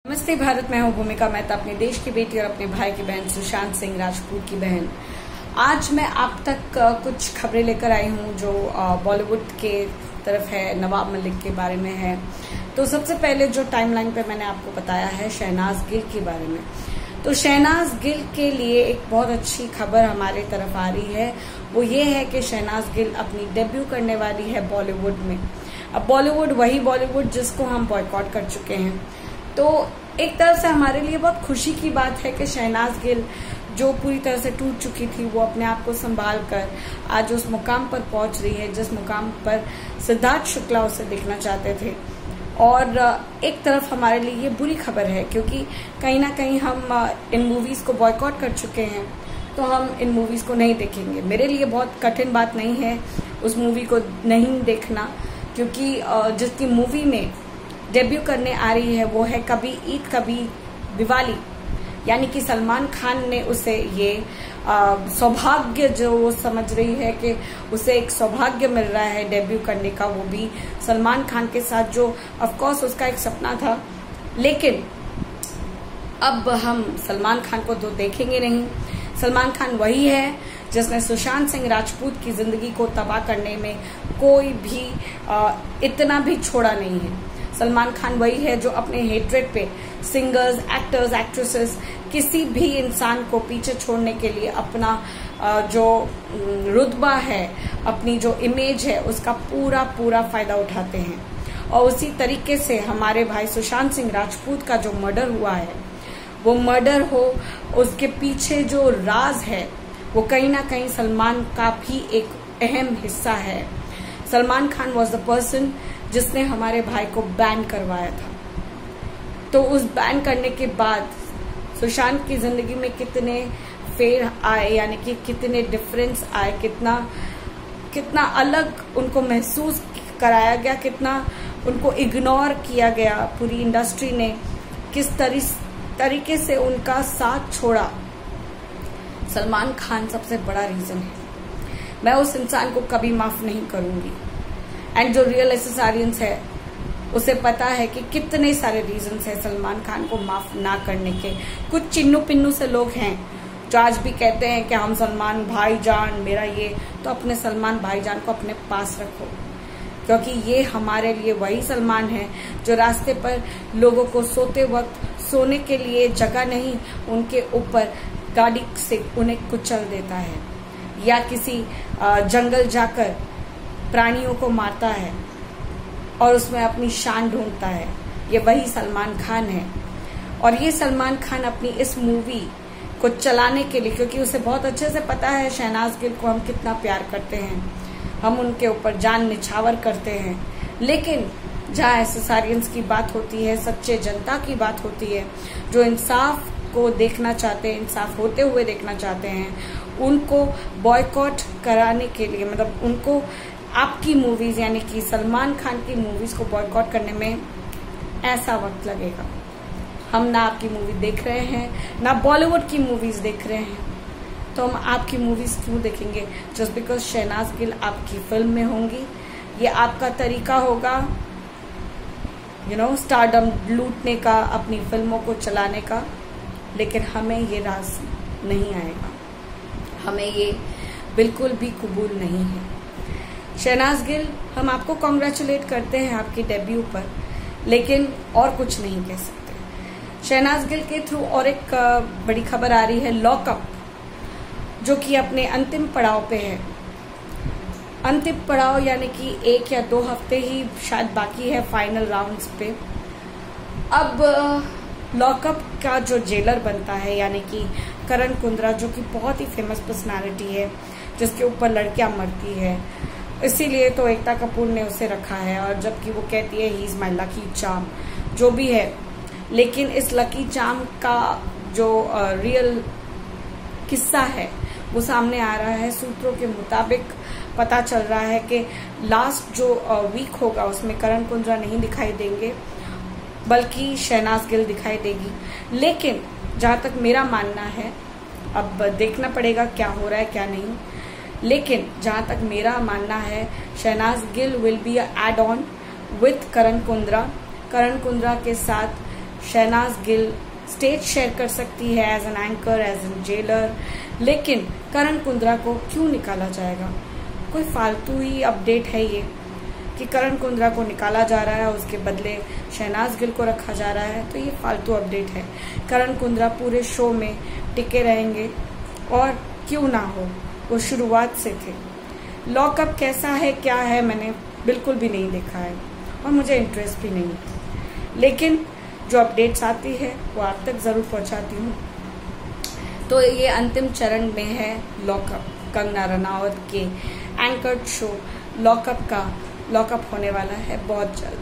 नमस्ते भारत, मैं हूँ भूमिका मेहता, अपने देश की बेटी और अपने भाई की बहन सुशांत सिंह राजपूत की बहन। आज मैं आप तक कुछ खबरें लेकर आई हूँ जो बॉलीवुड के तरफ है, नवाब मलिक के बारे में है। तो सबसे पहले जो टाइमलाइन पे मैंने आपको बताया है शहनाज गिल के बारे में। तो शहनाज गिल के लिए एक बहुत अच्छी खबर हमारे तरफ आ रही है, वो ये है कि शहनाज गिल अपनी डेब्यू करने वाली है बॉलीवुड में। अब बॉलीवुड वही बॉलीवुड जिसको हम बॉयकॉट कर चुके हैं। तो एक तरफ से हमारे लिए बहुत खुशी की बात है कि शहनाज गिल जो पूरी तरह से टूट चुकी थी, वो अपने आप को संभाल कर आज उस मुकाम पर पहुंच रही है जिस मुकाम पर सिद्धार्थ शुक्ला उसे देखना चाहते थे। और एक तरफ हमारे लिए ये बुरी खबर है क्योंकि कहीं ना कहीं हम इन मूवीज को बॉयकॉट कर चुके हैं, तो हम इन मूवीज को नहीं देखेंगे। मेरे लिए बहुत कठिन बात नहीं है उस मूवी को नहीं देखना, क्योंकि जिसकी मूवी में डेब्यू करने आ रही है वो है कभी ईद कभी दिवाली, यानी कि सलमान खान ने उसे ये सौभाग्य जो वो समझ रही है कि उसे एक सौभाग्य मिल रहा है डेब्यू करने का, वो भी सलमान खान के साथ, जो ऑफकोर्स उसका एक सपना था। लेकिन अब हम सलमान खान को तो देखेंगे नहीं। सलमान खान वही है जिसने सुशांत सिंह राजपूत की जिंदगी को तबाह करने में कोई भी इतना भी छोड़ा नहीं है। सलमान खान वही है जो अपने हेट्रेड पे सिंगर्स, एक्टर्स, एक्ट्रेसेस, किसी भी इंसान को पीछे छोड़ने के लिए अपना जो रुतबा है, अपनी जो इमेज है, उसका पूरा पूरा फायदा उठाते हैं। और उसी तरीके से हमारे भाई सुशांत सिंह राजपूत का जो मर्डर हुआ है, वो मर्डर हो, उसके पीछे जो राज है वो कहीं ना कहीं सलमान का भी एक अहम हिस्सा है। Salman Khan was the person जिसने हमारे भाई को बैन करवाया था। तो उस बैन करने के बाद सुशांत की जिंदगी में कितने फेर आए, यानी कि कितने डिफरेंस आए, कितना अलग उनको महसूस कराया गया, कितना उनको इग्नोर किया गया पूरी इंडस्ट्री ने, किस तरीके से उनका साथ छोड़ा। सलमान खान सबसे बड़ा रीजन है। मैं उस इंसान को कभी माफ नहीं करूंगी। एंड जो रियल एसेसारियंस है उसे पता है कि कितने सारे रीजंस है सलमान खान को माफ ना करने के। कुछ चिन्नू पिन्नू से लोग हैं जो आज भी कहते हैं कि हम सलमान भाईजान, मेरा ये, तो अपने सलमान भाईजान को अपने पास रखो, क्योंकि ये हमारे लिए वही सलमान है जो रास्ते पर लोगों को सोते वक्त सोने के लिए जगह नहीं, उनके ऊपर गाड़ी से उन्हें कुचल देता है, या किसी जंगल जाकर प्राणियों को मारता है और उसमें अपनी शान ढूंढता है। ये वही सलमान खान है। और ये सलमान खान अपनी इस मूवी को चलाने के लिए, क्योंकि उसे बहुत अच्छे से पता है शहनाज गिल को हम कितना प्यार करते हैं, हम उनके ऊपर जान निछावर करते हैं, लेकिन जहाँ एसेसारियंस की बात होती है, सच्चे जनता की बात होती है, जो इंसाफ को देखना चाहते हैं, इंसाफ होते हुए देखना चाहते हैं, उनको बॉयकॉट कराने के लिए, मतलब उनको आपकी मूवीज यानी कि सलमान खान की मूवीज को बॉयकॉट करने में ऐसा वक्त लगेगा। हम ना आपकी मूवी देख रहे हैं, ना बॉलीवुड की मूवीज देख रहे हैं, तो हम आपकी मूवीज क्यों देखेंगे? जस्ट बिकॉज शहनाज गिल आपकी फिल्म में होंगी। ये आपका तरीका होगा स्टारडम लूटने का, अपनी फिल्मों को चलाने का, लेकिन हमें ये राज नहीं आएगा, हमें ये बिल्कुल भी कबूल नहीं है। शहनाज गिल, हम आपको कॉन्ग्रेचुलेट करते हैं आपकी डेब्यू पर, लेकिन और कुछ नहीं कह सकते। शहनाज गिल के थ्रू और एक बड़ी खबर आ रही है, लॉकअप, जो कि अपने अंतिम पड़ाव पे है। अंतिम पड़ाव यानी कि 1 या 2 हफ्ते ही शायद बाकी है फाइनल राउंड्स पे। अब लॉकअप का जो जेलर बनता है, यानी कि करण कुंद्रा, जो कि बहुत ही फेमस पर्सनालिटी है, जिसके ऊपर लड़कियां मरती है, इसीलिए तो एकता कपूर ने उसे रखा है। और जबकि वो कहती है he is my lucky charm, जो भी है, लेकिन इस लकी चार्म का जो रियल किस्सा है वो सामने आ रहा है। सूत्रों के मुताबिक पता चल रहा है कि लास्ट जो वीक होगा उसमें करण कुंद्रा नहीं दिखाई देंगे, बल्कि शहनाज गिल दिखाई देगी। लेकिन जहां तक मेरा मानना है, अब देखना पड़ेगा क्या हो रहा है क्या नहीं, लेकिन जहां तक मेरा मानना है, Shehnaaz Gill will be add on with Karan Kundra. Karan Kundra के साथ शहनाज गिल स्टेज शेयर कर सकती है as an anchor, as an jailer, लेकिन करण कुंद्रा को क्यों निकाला जाएगा? कोई फालतू ही अपडेट है ये कि करण कुंद्रा को निकाला जा रहा है, उसके बदले शहनाज गिल को रखा जा रहा है, तो ये फालतू अपडेट है। करण कुंद्रा पूरे शो में टिके रहेंगे और क्यों ना हो, वो शुरुआत से थे। लॉकअप कैसा है क्या है मैंने बिल्कुल भी नहीं देखा है और मुझे इंटरेस्ट भी नहीं, लेकिन जो अपडेट्स आती है वो आप तक जरूर पहुंचाती हूँ। तो ये अंतिम चरण में है लॉकअप, कंगना रनावत के एंकर्ड शो लॉकअप होने वाला है बहुत जल्द।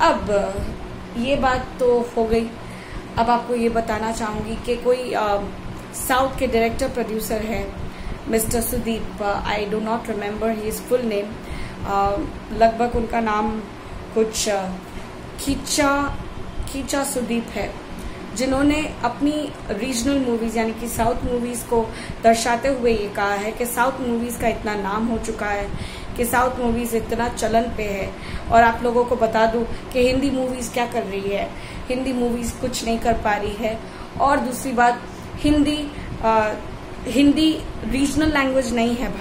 अब ये बात तो हो गई, अब आपको ये बताना चाहूंगी कि कोई साउथ के डायरेक्टर प्रोड्यूसर है mister Sudeep, I do not remember his full name, लगभग उनका नाम कुछ खींचा सुदीप है, जिन्होंने अपनी रीजनल मूवीज यानी कि साउथ मूवीज को दर्शाते हुए ये कहा है कि साउथ मूवीज का इतना नाम हो चुका है कि साउथ मूवीज इतना चलन पे है। और आप लोगों को बता दूं कि हिंदी मूवीज क्या कर रही है, हिंदी मूवीज कुछ नहीं कर पा रही है। और दूसरी बात, हिंदी रीजनल लैंग्वेज नहीं है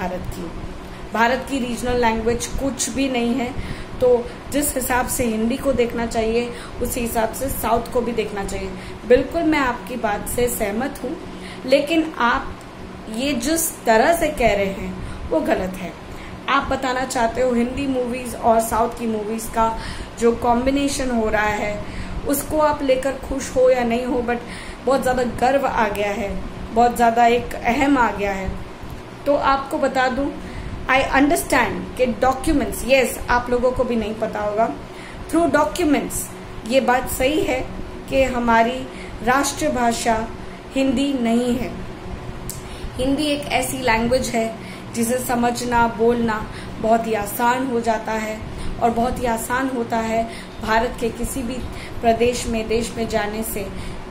भारत की रीजनल लैंग्वेज कुछ भी नहीं है। तो जिस हिसाब से हिंदी को देखना चाहिए उसी हिसाब से साउथ को भी देखना चाहिए। बिल्कुल मैं आपकी बात से सहमत हूँ, लेकिन आप ये जिस तरह से कह रहे हैं वो गलत है। आप बताना चाहते हो हिंदी मूवीज और साउथ की मूवीज का जो कॉम्बिनेशन हो रहा है उसको आप लेकर खुश हो या नहीं हो, बट बहुत ज्यादा गर्व आ गया है, बहुत ज्यादा एक अहम आ गया है। तो आपको बता दूं, आई अंडरस्टैंड कि डॉक्यूमेंट्स, यस आप लोगों को भी नहीं पता होगा, थ्रू डॉक्यूमेंट्स ये बात सही है कि हमारी राष्ट्रीय भाषा हिंदी नहीं है। हिंदी एक ऐसी लैंग्वेज है जिसे समझना बोलना बहुत ही आसान हो जाता है और बहुत ही आसान होता है भारत के किसी भी प्रदेश में देश में जाने से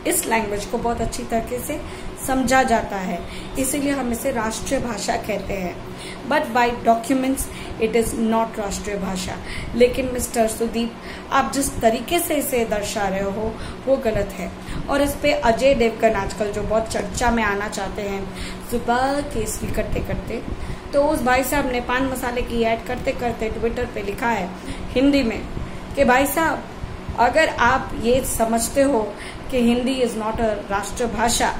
इस लैंग्वेज को बहुत अच्छी तरीके से समझा जाता है, इसीलिए हम इसे राष्ट्रीय भाषा कहते हैं। But by documents it is not राष्ट्रीय भाषा। लेकिन मिस्टर सुदीप, आप जिस तरीके से इसे दर्शा रहे हो वो गलत है। और इस पे अजय देवगन आजकल जो बहुत चर्चा में आना चाहते हैं सुबह केसरी करते करते, तो उस भाई साहब ने पान मसाले की ऐड करते करते ट्विटर पे लिखा है हिंदी में कि भाई साहब अगर आप ये समझते हो कि हिंदी इज नॉट अ राष्ट्रीय भाषा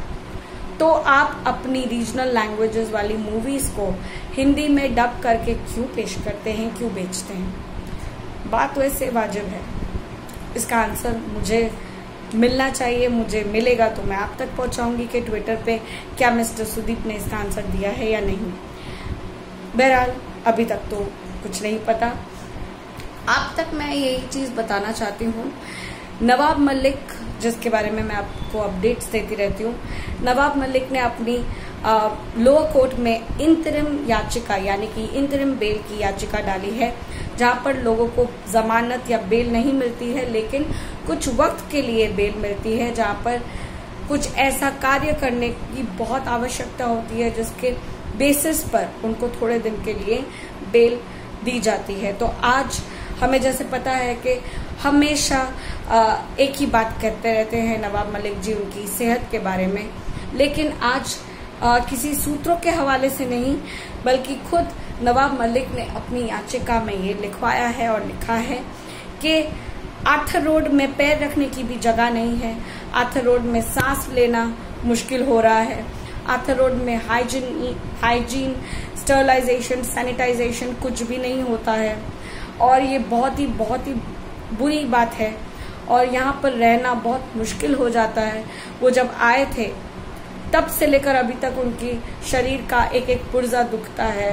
तो आप अपनी रीजनल लैंग्वेजेस वाली मूवीज को हिंदी में डब करके क्यों पेश करते हैं, क्यों बेचते हैं? बात वैसे वाजिब है, इसका आंसर मुझे मिलना चाहिए, मुझे मिलेगा तो मैं आप तक पहुंचाऊंगी कि ट्विटर पे क्या मिस्टर सुदीप ने इसका आंसर दिया है या नहीं। बहरहाल अभी तक तो कुछ नहीं पता। आप तक मैं यही चीज बताना चाहती हूँ, नवाब मलिक जिसके बारे में मैं आपको अपडेट्स देती रहती हूँ, नवाब मलिक ने अपनी लोअर कोर्ट में इंतरिम याचिका यानी कि इंतरिम बेल की याचिका डाली है, जहां पर लोगों को जमानत या बेल नहीं मिलती है लेकिन कुछ वक्त के लिए बेल मिलती है, जहां पर कुछ ऐसा कार्य करने की बहुत आवश्यकता होती है जिसके बेसिस पर उनको थोड़े दिन के लिए बेल दी जाती है। तो आज हमें जैसे पता है कि हमेशा एक ही बात कहते रहते हैं नवाब मलिक जी उनकी सेहत के बारे में, लेकिन आज किसी सूत्रों के हवाले से नहीं बल्कि खुद नवाब मलिक ने अपनी याचिका में ये लिखवाया है और लिखा है कि आर्थर रोड में पैर रखने की भी जगह नहीं है, आर्थर रोड में सांस लेना मुश्किल हो रहा है, आर्थर रोड में हाइजीन स्टरलाइजेशन सैनिटाइजेशन कुछ भी नहीं होता है और ये बहुत ही बुरी बात है और यहाँ पर रहना बहुत मुश्किल हो जाता है। वो जब आए थे तब से लेकर अभी तक उनकी शरीर का एक एक पुर्जा दुखता है,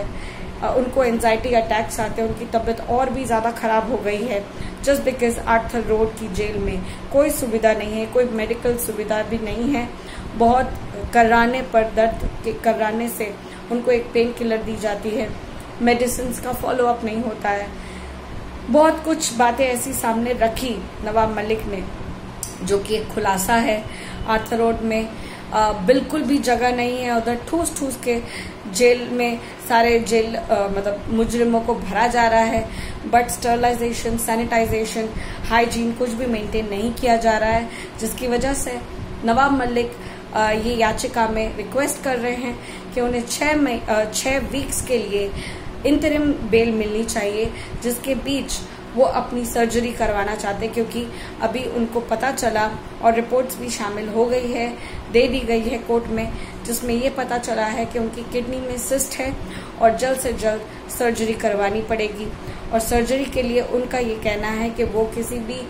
उनको एंजाइटी अटैक्स आते हैं, उनकी तबीयत और भी ज्यादा खराब हो गई है जस्ट बिकॉज आर्थर रोड की जेल में कोई सुविधा नहीं है, कोई मेडिकल सुविधा भी नहीं है। बहुत कर्राने पर दर्द के कर्राने से उनको एक पेन किलर दी जाती है, मेडिसिन का फॉलो अप नहीं होता है। बहुत कुछ बातें ऐसी सामने रखी नवाब मलिक ने जो कि एक खुलासा है। आर्थर रोड में बिल्कुल भी जगह नहीं है। उधर ठूस ठूस के जेल में सारे जेल मतलब मुजरिमों को भरा जा रहा है, बट स्टरलाइजेशन, सैनिटाइजेशन, हाइजीन कुछ भी मेंटेन नहीं किया जा रहा है, जिसकी वजह से नवाब मलिक ये याचिका में रिक्वेस्ट कर रहे हैं कि उन्हें 6 वीक्स के लिए इंटरिम बेल मिलनी चाहिए, जिसके बीच वो अपनी सर्जरी करवाना चाहते, क्योंकि अभी उनको पता चला और रिपोर्ट्स भी शामिल हो गई है, दे दी गई है कोर्ट में, जिसमें ये पता चला है कि उनकी किडनी में सिस्ट है और जल्द से जल्द सर्जरी करवानी पड़ेगी। और सर्जरी के लिए उनका ये कहना है कि वो किसी भी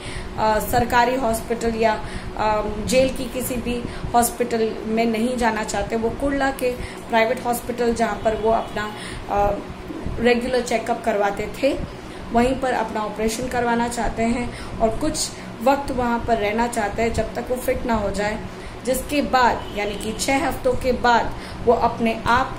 सरकारी हॉस्पिटल या जेल की किसी भी हॉस्पिटल में नहीं जाना चाहते। वो कुर्ला के प्राइवेट हॉस्पिटल, जहाँ पर वो अपना रेगुलर चेकअप करवाते थे, वहीं पर अपना ऑपरेशन करवाना चाहते हैं और कुछ वक्त वहां पर रहना चाहते हैं जब तक वो फिट ना हो जाए, जिसके बाद यानी कि 6 हफ्तों के बाद वो अपने आप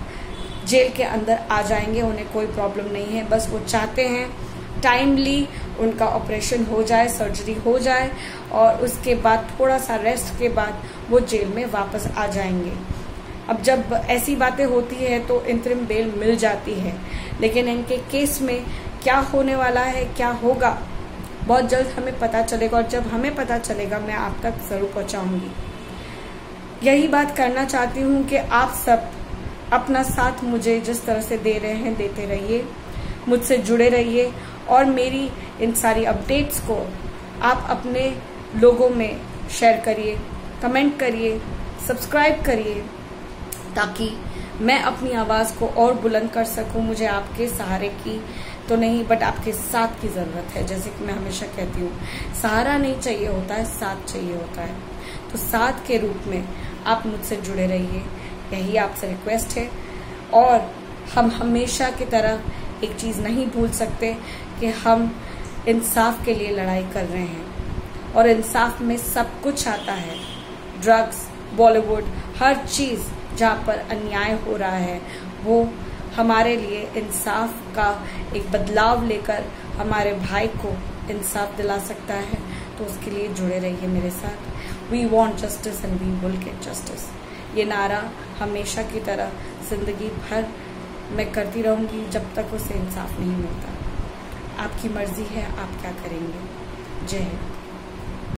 जेल के अंदर आ जाएंगे। उन्हें कोई प्रॉब्लम नहीं है, बस वो चाहते हैं टाइमली उनका ऑपरेशन हो जाए, सर्जरी हो जाए और उसके बाद थोड़ा सा रेस्ट के बाद वो जेल में वापस आ जाएंगे। अब जब ऐसी बातें होती है तो इंतरिम बेल मिल जाती है, लेकिन इनके केस में क्या होने वाला है, क्या होगा, बहुत जल्द हमें पता चलेगा। और जब हमें पता चलेगा मैं आप तक जरूर पहुंचाऊंगी। यही बात करना चाहती हूँ कि आप सब अपना साथ मुझे जिस तरह से दे रहे हैं देते रहिए, मुझसे जुड़े रहिए और मेरी इन सारी अपडेट्स को आप अपने लोगों में शेयर करिए, कमेंट करिए, सब्सक्राइब करिए, ताकि मैं अपनी आवाज़ को और बुलंद कर सकूं। मुझे आपके सहारे की तो नहीं, बट आपके साथ की ज़रूरत है। जैसे कि मैं हमेशा कहती हूँ, सहारा नहीं चाहिए होता है, साथ चाहिए होता है। तो साथ के रूप में आप मुझसे जुड़े रहिए, यही आपसे रिक्वेस्ट है। और हम हमेशा की तरह एक चीज़ नहीं भूल सकते कि हम इंसाफ के लिए लड़ाई कर रहे हैं और इंसाफ में सब कुछ आता है। ड्रग्स, बॉलीवुड, हर चीज़ जहाँ पर अन्याय हो रहा है वो हमारे लिए इंसाफ का एक बदलाव लेकर हमारे भाई को इंसाफ दिला सकता है। तो उसके लिए जुड़े रहिए मेरे साथ। We want justice and we will get justice. ये नारा हमेशा की तरह जिंदगी भर मैं करती रहूंगी जब तक उसे इंसाफ नहीं मिलता। आपकी मर्जी है, आप क्या करेंगे। जय हिंद।